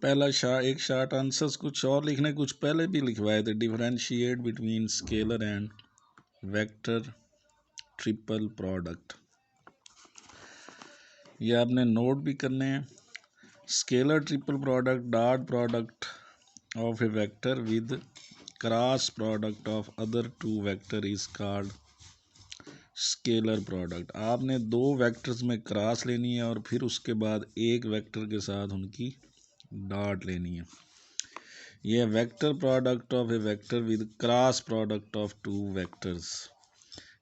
पहला एक short answers कुछ और लिखने, कुछ पहले भी लिखवाए थे। Differentiate between scalar and vector triple product, ये आपने नोट भी करने हैं। Scalar triple product, dot product of a vector with cross product of other two vector is called scalar product. आपने दो वेक्टर्स में क्रॉस लेनी है और फिर उसके बाद एक वेक्टर के साथ उनकी डॉट लेनी है। यह vector product of a vector with cross product of two vectors.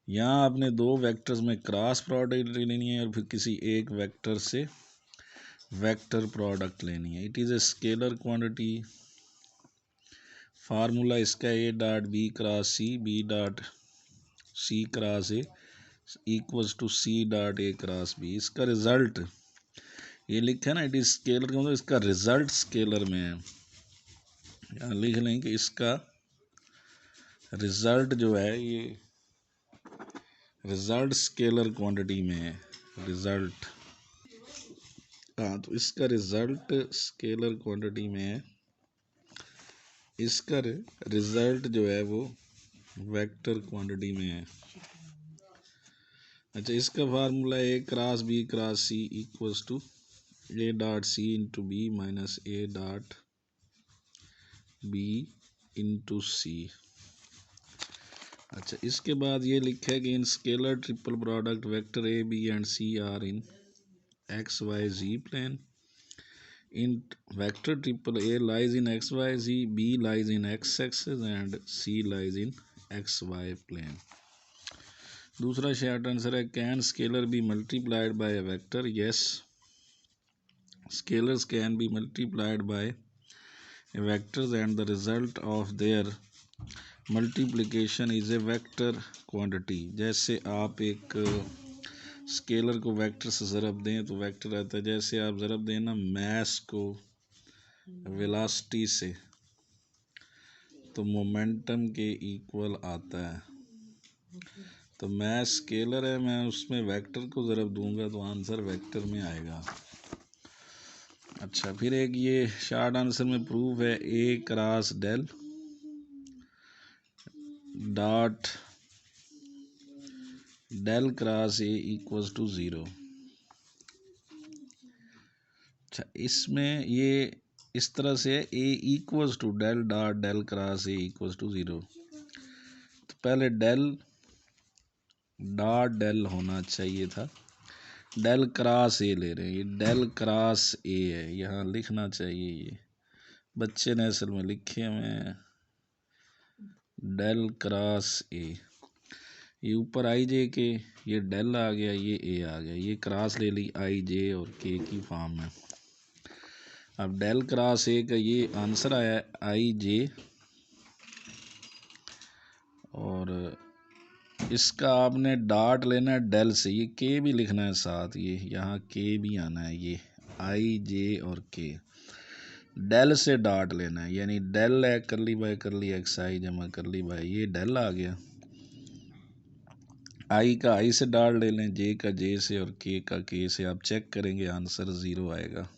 यहाँ आपने दो वेक्टर्स में क्रॉस प्रोडक्ट लेनी है और फिर किसी एक वेक्टर से वेक्टर प्रोडक्ट लेनी है। It is a scalar quantity. Formula इसका a dot b cross c, b dot c cross a equals to c dot a cross b. इसका रिजल्ट ये लिखा है ना, इट इज स्केलर का मतलब इसका रिजल्ट स्केलर में है। यहाँ लिख लें कि इसका रिजल्ट जो है ये रिजल्ट स्केलर क्वांटिटी में है। रिजल्ट, हाँ, तो इसका रिजल्ट स्केलर क्वांटिटी में है। इसका रिजल्ट जो है वो वेक्टर क्वांटिटी में है। अच्छा, इसका formula a cross b cross c equals to a dot c into b minus a dot b into c. अच्छा, इसके बाद ये लिखा है कि in scalar triple product vector a b and c are in x y z plane. In vector triple a lies in x y z, b lies in x axis and c lies in x y plane. दूसरा short answer है can scalar be multiplied by a vector. Yes, scalars can be multiplied by vectors and the result of their multiplication is a vector quantity। जैसे आप एक scalar को vector से ज़रब दें तो vector रहता है। जैसे आप ज़रब दें ना मास को वेलोसिटी से तो मोमेंटम के इक्वल आता है। तो मास स्केलर है, मैं उसमें वेक्टर को ज़रब दूंगा तो आंसर वेक्टर में आएगा। अच्छा, फिर एक ये शॉर्ट आंसर में प्रूफ है a cross del dot del cross a equals to zero. अच्छा, इसमें ये इस तरह से है a equals to del dot del cross a equals to zero. तो पहले डेल डॉट डेल होना चाहिए था, डेल क्रॉस ए ले रहे हैं, ये डेल क्रॉस ए है, यहाँ लिखना चाहिए। ये बच्चे ने असल में लिखे हुए डेल क्रॉस ए। ये ऊपर आई जे के, ये डेल आ गया, ये ए आ गया, ये क्रॉस ले ली आई जे और के की फॉर्म में। अब डेल क्रॉस ए का ये आंसर आया है आई जे, और इसका आपने डॉट लेना है डेल से, ये के भी लिखना है साथ, ये यहाँ के भी आना है, ये आई जे और के डेल से डॉट लेना है, यानी डेल है करली बाय करली एक्स आई जमा करली बाय, ये डेल आ गया। आई का आई से डॉट ले लें, जे का जे से और के का के से, आप चेक करेंगे आंसर ज़ीरो आएगा।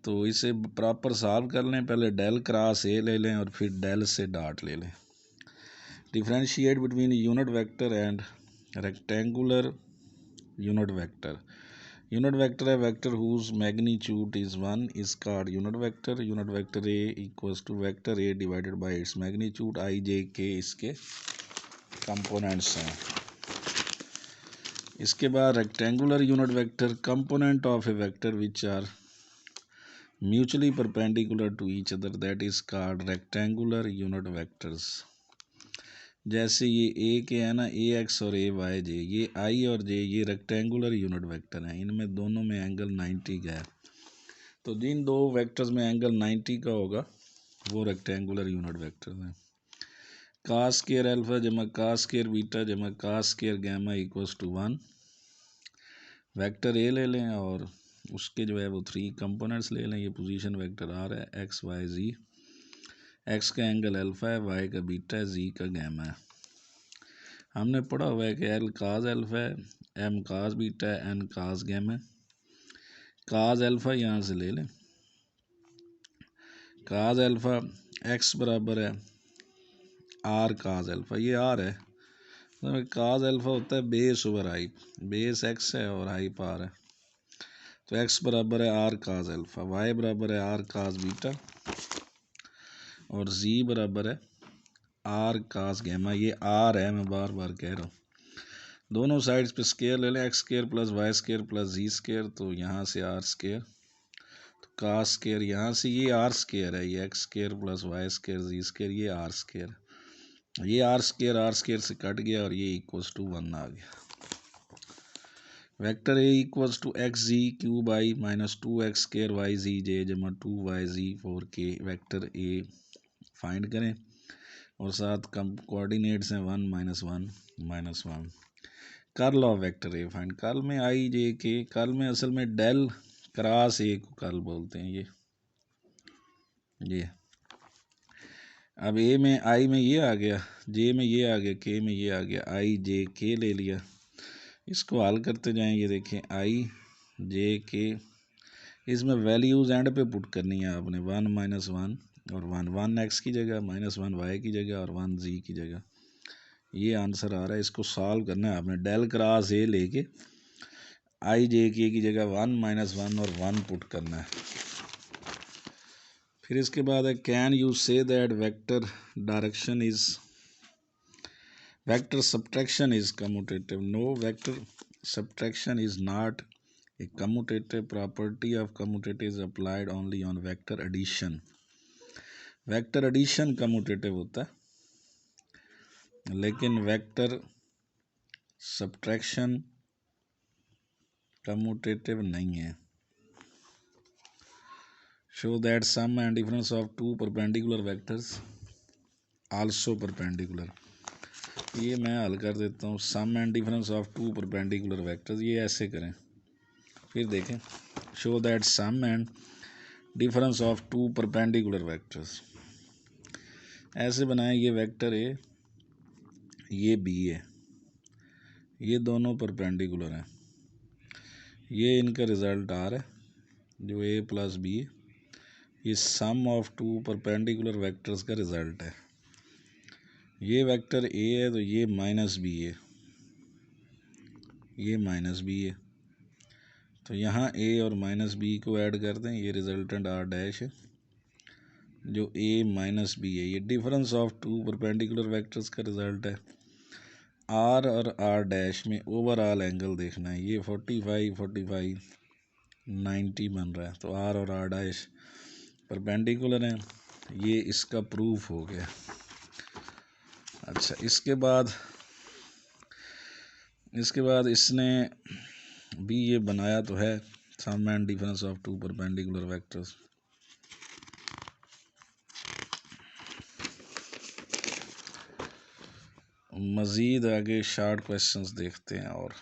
तो इसे प्रॉपर सॉल्व कर लें, पहले डेल क्रॉस ए ले लें और फिर डेल से डॉट ले लें। Differentiate between unit vector and rectangular unit vector. Unit vector है vector whose magnitude is 1 is called unit vector. Unit vector a equals to vector a divided by its magnitude. I j k इसके components हैं। इसके बाद rectangular unit vector component of a vector which are mutually perpendicular to each other, that is called rectangular unit vectors. जैसे ये ए के है ना, ए x और ए वाई जे, ये आई और जे ये रेक्टेंगुलर यूनिट वेक्टर हैं, इनमें दोनों में एंगल 90 का है। तो जिन दो वेक्टर्स में एंगल 90 का होगा वो रेक्टेंगुलर यूनिट वेक्टर हैं। कास स्केयर अल्फा जमा कास स्केयर बीटा जमा cos square gamma equals to 1। Vector a ले लें और उसके जो है वो 3 कंपोनेंट्स ले लें। ये पोजीशन वेक्टर आर है, एक्स वाई जी। एक्स का एंगल अल्फा है, वाई का बीटा है, जी का गैमा है। हमने पढ़ा हुआ है कि एल काज अल्फा है, एम काज बीटा है, एन काज गैमा है। काज अल्फा यहाँ से ले लें, काज अल्फ़ा एक्स बराबर है आर काज अल्फ़ा, ये आर है तो काज अल्फ़ा होता है base over hype, base x है और हाइप आर है, तो एक्स बराबर है आर काज अल्फ़ा, वाई बराबर है आर काज बीटा और जी बराबर है आर काज गैमा। ये आर है, मैं बार बार कह रहा हूँ। दोनों साइड्स पे स्केयर ले लें, x square plus y square plus z square, तो यहाँ से आर स्केयर, तो काज स्केयर यहाँ से ये आर स्केयर है, ये x square plus y square z square, ये आर स्केयर, ये आर स्केयर से कट गया और ये इक्वल्स टू 1 आ गया। Vector a equals to x z cube i minus 2x square y z j जमा 2yg 4k। Vector A find करें और साथ कम कोऑर्डिनेट्स हैं 1 -1 -1। Curl of vector A find, curl में आई जे के, कर्ल में असल में डेल क्रॉस ए को कर्ल बोलते हैं। ये अब ए में आई में ये आ गया, जे में ये आ गया, के में ये आ गया, आई जे के ले लिया, इसको हल करते जाएं। ये देखें आई जे के, इसमें वैल्यूज एंड पे पुट करनी है आपने, 1 -1 और 1 एक्स की जगह, -1 वाई की जगह और 1 जी की जगह, ये आंसर आ रहा है। इसको सॉल्व करना है आपने, डेल क्रॉस ए लेके आई जे के की जगह 1 -1 और 1 पुट करना है। फिर इसके बाद है can you say that vector direction is, vector subtraction is commutative. No, vector subtraction is not a commutative property of commutative is applied only on vector addition। Vector addition commutative होता है, लेकिन vector subtraction commutative नहीं है। Show that sum and difference of two perpendicular vectors also perpendicular. ये मैं हल कर देता हूँ, sum and difference of two perpendicular vectors, ये ऐसे करें। फिर देखें, show that sum and difference of two perpendicular vectors, ऐसे बनाएं। ये वेक्टर ए, ये बी है, ये दोनों परपेंडिकुलर हैं, ये इनका रिज़ल्ट आर है जो ए प्लस बी है, ये सम ऑफ टू परपेंडिकुलर वेक्टर्स का रिज़ल्ट है। ये वेक्टर ए है तो ये माइनस बी है, ये माइनस बी है, तो यहाँ ए और माइनस बी को ऐड कर दें, ये रिजल्टेंट आर डैश है जो ए माइनस बी है। ये difference of two perpendicular vectors का रिजल्ट है। आर और आर डैश में ओवरऑल एंगल देखना है, ये 45 45 90 बन रहा है, तो आर और आर डैश परपेंडिकुलर हैं, ये इसका प्रूफ हो गया। अच्छा, इसके बाद इसने भी ये बनाया तो है, sum and difference of two perpendicular vectors. मज़ीद आगे शॉर्ट क्वेश्चंस देखते हैं और